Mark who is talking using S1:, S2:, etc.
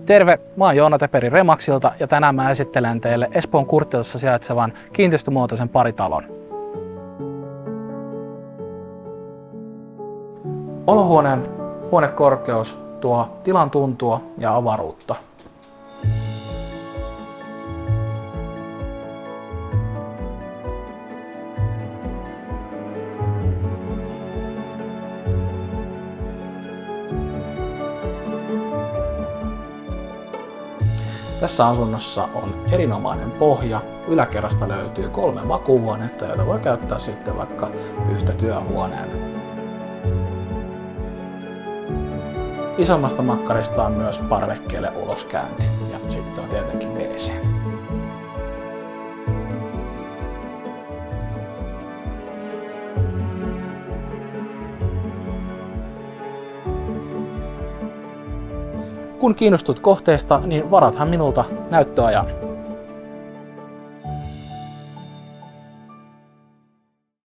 S1: Terve, mä oon Joona Teperi Remaxilta ja tänään mä esittelen teille Espoon Kurttilassa sijaitsevan kiinteistömuotoisen paritalon. Olohuoneen huonekorkeus tuo tilan tuntua ja avaruutta. Tässä asunnossa on erinomainen pohja. Yläkerrasta löytyy 3 makuuhuonetta, joita voi käyttää sitten vaikka yhtä työhuoneena. Isommasta makkarista on myös parvekkeelle uloskäynti ja sitten on tietenkin WC. Kun kiinnostut kohteesta, niin varathan minulta näyttöajan.